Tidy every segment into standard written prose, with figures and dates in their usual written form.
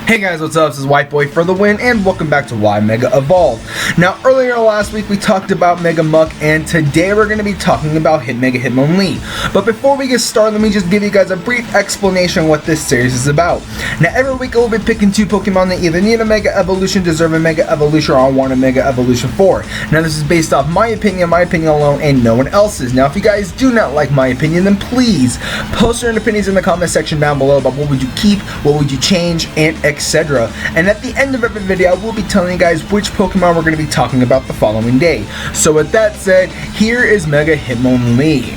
Hey guys, what's up? This is White Boy for the win, and welcome back to Why Mega Evolved. Now, earlier last week we talked about Mega Muck, and today we're going to be talking about Hitmonlee. But before we get started, let me just give you guys a brief explanation on what this series is about. Now, every week I will be picking two Pokemon that either need a Mega Evolution, deserve a Mega Evolution, or want a Mega Evolution for. Now, this is based off my opinion alone, and no one else's. Now, if you guys do not like my opinion, then please post your opinions in the comment section down below about what would you keep, what would you change, and etc. And at the end of every video, I will be telling you guys which Pokemon we're going to be talking about the following day. So with that said, here is Mega Hitmonlee.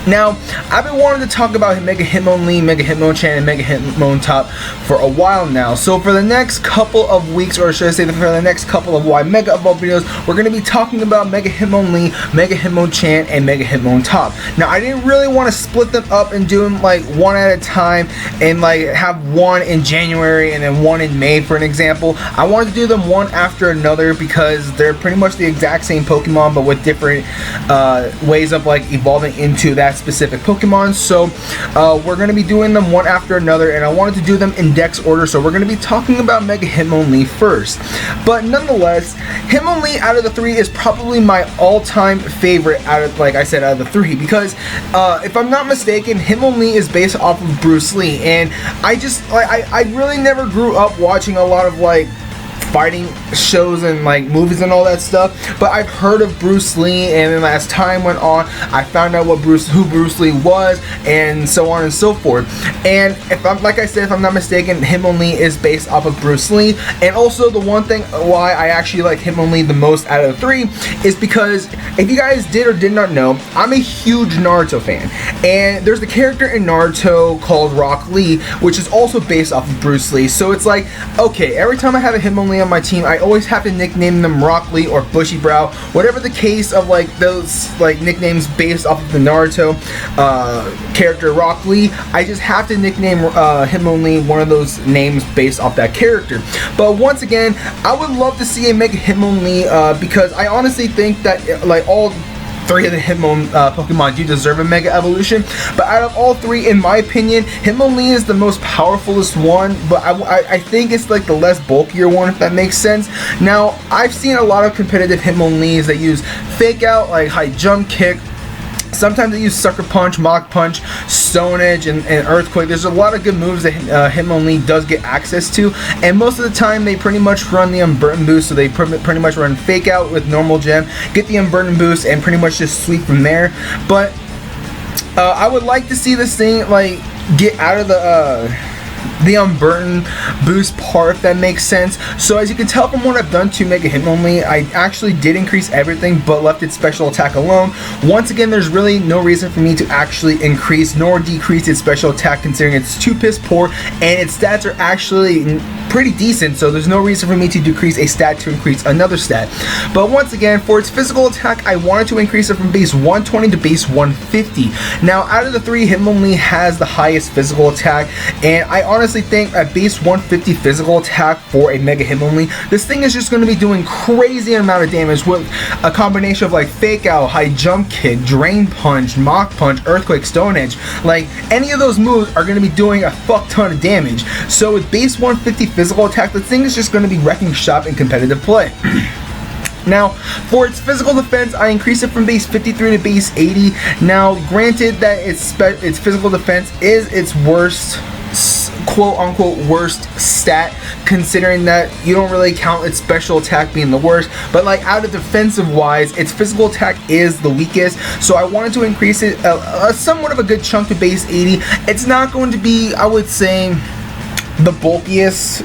Now, I've been wanting to talk about Mega Hitmonlee, Mega Hitmonchan, and Mega Hitmontop for a while now. So for the next couple of weeks, or should I say for the next couple of Why Mega Evolved videos, we're going to be talking about Mega Hitmonlee, Mega Hitmonchan, and Mega Hitmontop. Now, I didn't really want to split them up and do them like one at a time and like have one in January and then one in May, for an example. I wanted to do them one after another because they're pretty much the exact same Pokemon, but with different ways of like evolving into that specific Pokemon. So we're going to be doing them one after another, and I wanted to do them in dex order, so we're going to be talking about Mega Hitmonlee first. But nonetheless, Hitmonlee out of the three is probably my all-time favorite out of, like I said, out of the three, because if I'm not mistaken, Hitmonlee is based off of Bruce Lee, and I really never grew up watching a lot of like fighting shows and like movies and all that stuff, but I've heard of Bruce Lee, and then as time went on, I found out who Bruce Lee was, and so on and so forth. And if I'm, like I said, if I'm not mistaken, Hitmonlee is based off of Bruce Lee. And also, the one thing why I actually like Hitmonlee the most out of the three is because, if you guys did or did not know, I'm a huge Naruto fan, and there's the character in Naruto called Rock Lee, which is also based off of Bruce Lee. So it's like, okay, every time I have a Hitmonlee on my team, I always have to nickname them Rock Lee or Bushy Brow, whatever the case of like those like nicknames based off of the Naruto character Rock Lee. I just have to nickname Hitmonlee one of those names based off that character. But once again, I would love to see a Mega Hitmonlee because I honestly think that like all three of the Hitmon Pokemon do deserve a Mega Evolution, but out of all three, in my opinion, Hitmonlee is the most powerfulest one, but I think it's like the less bulkier one, if that makes sense. Now, I've seen a lot of competitive Hitmonlees that use Fake Out, like High Jump Kick. Sometimes they use Sucker Punch, Mach Punch, Stone Edge, and Earthquake. There's a lot of good moves that Hitmonlee does get access to, and most of the time they pretty much run the Unburden Boost, so they pretty much run Fake Out with normal gem, get the Unburden Boost, and pretty much just sweep from there. But I would like to see this thing like get out of the Unburden Boost part, if that makes sense. So as you can tell from what I've done to Mega Hitmonlee, I actually did increase everything but left its special attack alone. Once again, there's really no reason for me to actually increase nor decrease its special attack, considering it's too piss poor and its stats are actually pretty decent, so there's no reason for me to decrease a stat to increase another stat. But once again, for its physical attack, I wanted to increase it from base 120 to base 150. Now, out of the three, Hitmonlee has the highest physical attack, and I honestly think at base 150 physical attack for a Mega Hitmonlee, this thing is just going to be doing crazy amount of damage with a combination of like Fake Out, High Jump Kick, Drain Punch, Mach Punch, Earthquake, Stone Edge. Like, any of those moves are going to be doing a fuck ton of damage. So with base 150 physical attack, the thing is just going to be wrecking shop in competitive play. Now, for its physical defense, I increased it from base 53 to base 80. Now, granted that its physical defense is its worst, quote-unquote worst stat, considering that you don't really count its special attack being the worst, but like out of defensive wise, its physical attack is the weakest, so I wanted to increase it somewhat of a good chunk to base 80. It's not going to be, I would say, the bulkiest,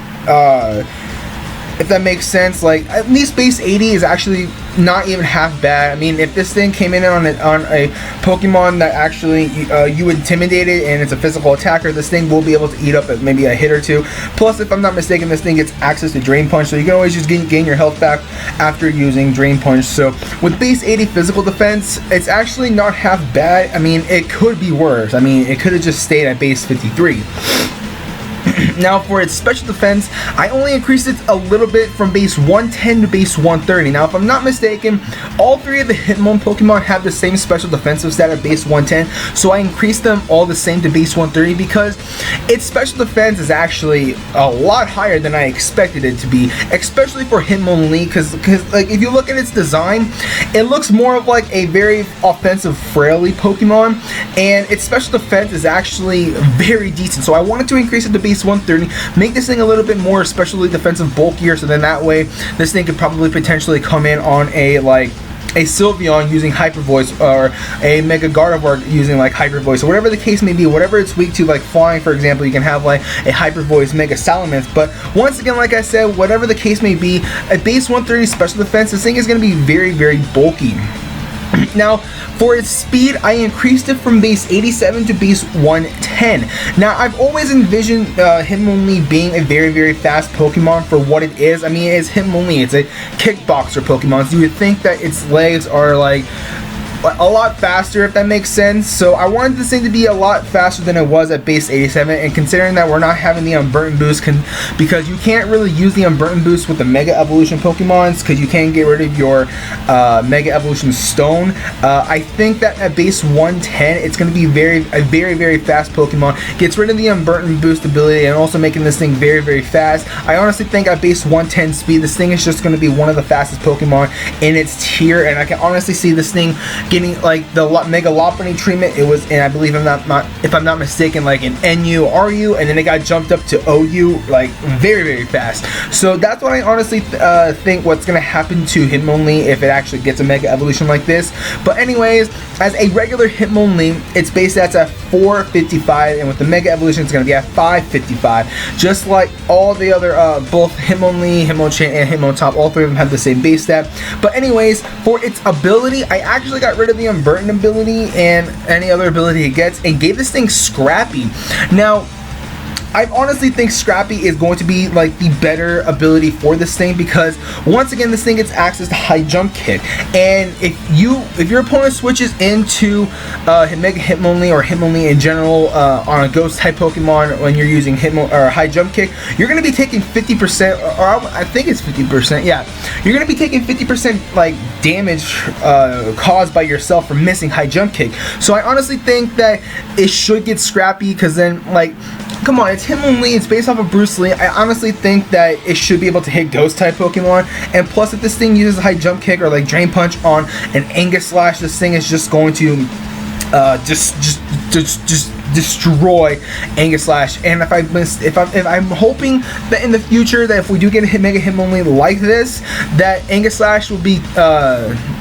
if that makes sense. Like, at least base 80 is actually not even half bad. I mean, if this thing came in on a Pokemon that actually you intimidated and it's a physical attacker, this thing will be able to eat up at maybe a hit or two. Plus, if I'm not mistaken, this thing gets access to Drain Punch, so you can always just gain your health back after using Drain Punch. So with base 80 physical defense, it's actually not half bad. I mean, it could be worse. I mean, it could have just stayed at base 53. Now for its special defense, I only increased it a little bit from base 110 to base 130. Now if I'm not mistaken, all three of the Hitmon Pokemon have the same special defensive stat at base 110, so I increased them all the same to base 130 because its special defense is actually a lot higher than I expected it to be, especially for Hitmonlee, because like if you look at its design, it looks more of like a very offensive Fraily Pokemon, and its special defense is actually very decent, so I wanted to increase it to base 130, make this thing a little bit more specially defensive, bulkier, so then that way this thing could probably potentially come in on a Sylveon using Hyper Voice, or a Mega Gardevoir using like Hyper Voice, or whatever the case may be, whatever it's weak to, like flying for example, you can have like a Hyper Voice Mega Salamence. But once again, like I said, whatever the case may be, at base 130 special defense, this thing is going to be very, very bulky. Now, for its speed, I increased it from base 87 to base 110. Now, I've always envisioned Hitmonlee being a very, very fast Pokemon for what it is. I mean, it's Hitmonlee. It's a kickboxer Pokemon, so you would think that its legs are like a lot faster, if that makes sense. So I wanted this thing to be a lot faster than it was at base 87, and considering that we're not having the Unburden boost, because you can't really use the Unburden boost with the Mega Evolution Pokemons, because you can't get rid of your Mega Evolution Stone, I think that at base 110 it's going to be a very, very fast Pokemon. Gets rid of the Unburden boost ability and also making this thing very, very fast. I honestly think at base 110 speed, this thing is just going to be one of the fastest Pokemon in its tier, and I can honestly see this thing getting like the Mega Lopunny treatment. It was in, I believe, if I'm not mistaken, like an NU, RU, and then it got jumped up to OU like very, very fast. So that's what I honestly think what's going to happen to Hitmonlee if it actually gets a Mega Evolution like this. But anyways, as a regular Hitmonlee, its base stats at 455, and with the Mega Evolution it's going to be at 555. Just like all the other, both Hitmonlee, Hitmonchan, and Hitmontop, all three of them have the same base stat. But anyways, for its ability, I actually got rid of the Unburden ability and any other ability it gets, and gave this thing Scrappy. Now, I honestly think Scrappy is going to be like the better ability for this thing, because once again this thing gets access to High Jump Kick, and if your opponent switches into Mega Hitmonlee or Hitmonlee in general on a Ghost type Pokemon when you're using High Jump Kick, you're going to be taking 50%, or I think it's 50%. Yeah, you're going to be taking 50% like damage caused by yourself from missing High Jump Kick. So I honestly think that it should get Scrappy, because then like, come on, it's Hitmonlee, it's based off of Bruce Lee. I honestly think that it should be able to hit Ghost type Pokemon, and plus if this thing uses a High Jump Kick or like Drain Punch on an Aegislash, this thing is just going to just destroy Aegislash. And if I'm hoping that in the future that if we do get a Mega Hitmonlee like this, that Aegislash will be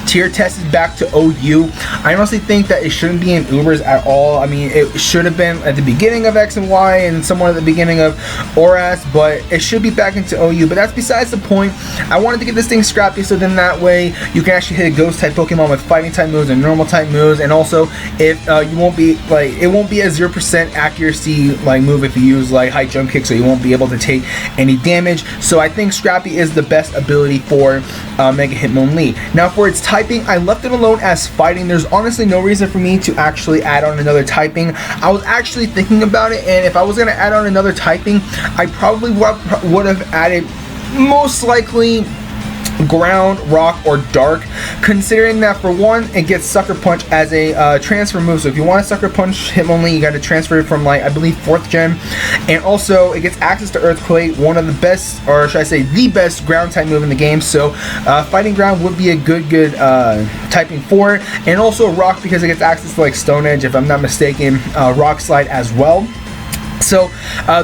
tier tested back to OU. I honestly think that it shouldn't be in Ubers at all. I mean, it should have been at the beginning of X and Y and somewhat at the beginning of ORAS, but it should be back into OU. But that's besides the point. I wanted to get this thing Scrappy, so then that way you can actually hit a Ghost type Pokemon with Fighting type moves and Normal type moves, and also if you won't be like, it won't be a 0% accuracy like move if you use like High Jump Kick, so you won't be able to take any damage. So I think Scrappy is the best ability for Mega Hitmonlee. Now for its typing, I left it alone as Fighting. There's honestly no reason for me to actually add on another typing. I was actually thinking about it, and if I was going to add on another typing, I probably would have added most likely Ground, Rock, or Dark, considering that for one, it gets Sucker Punch as a transfer move. So if you want to Sucker Punch Hitmonlee, you got to transfer it from like, I believe, 4th gen, and also it gets access to Earthquake, one of the best, or should I say the best ground type move in the game. So Fighting Ground would be a good typing for it, and also Rock because it gets access to like Stone Edge, if I'm not mistaken, Rock Slide as well. So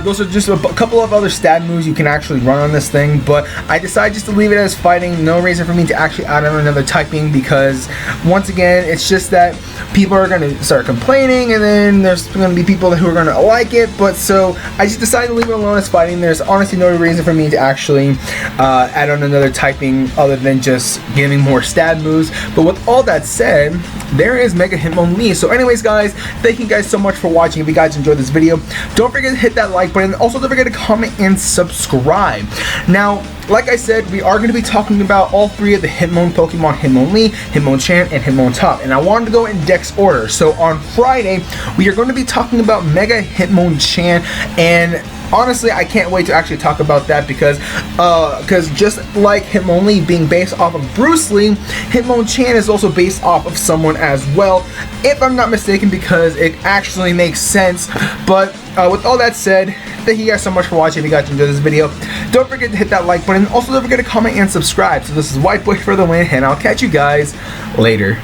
those are just a couple of other stab moves you can actually run on this thing, but I decided just to leave it as Fighting. No reason for me to actually add on another typing, because once again, it's just that people are going to start complaining, and then there's going to be people who are going to like it. But so I just decided to leave it alone as Fighting. There's honestly no reason for me to actually add on another typing other than just giving more stab moves. But with all that said, there is Mega Hitmonlee. So anyways guys, thank you guys so much for watching. If you guys enjoyed this video, don't forget to hit that like button. Also don't forget to comment and subscribe. Now, like I said, we are going to be talking about all three of the Hitmon Pokemon, Hitmonlee, Hitmonchan, and Hitmontop, and I wanted to go in dex order. So on Friday, we are going to be talking about Mega Hitmonchan, and honestly, I can't wait to actually talk about that because just like Hitmonlee being based off of Bruce Lee, Hitmonchan is also based off of someone as well, if I'm not mistaken, because it actually makes sense. But with all that said, thank you guys so much for watching. If you guys enjoyed this video, don't forget to hit that like button. Also, don't forget to comment and subscribe. So this is White Boy for the win, and I'll catch you guys later.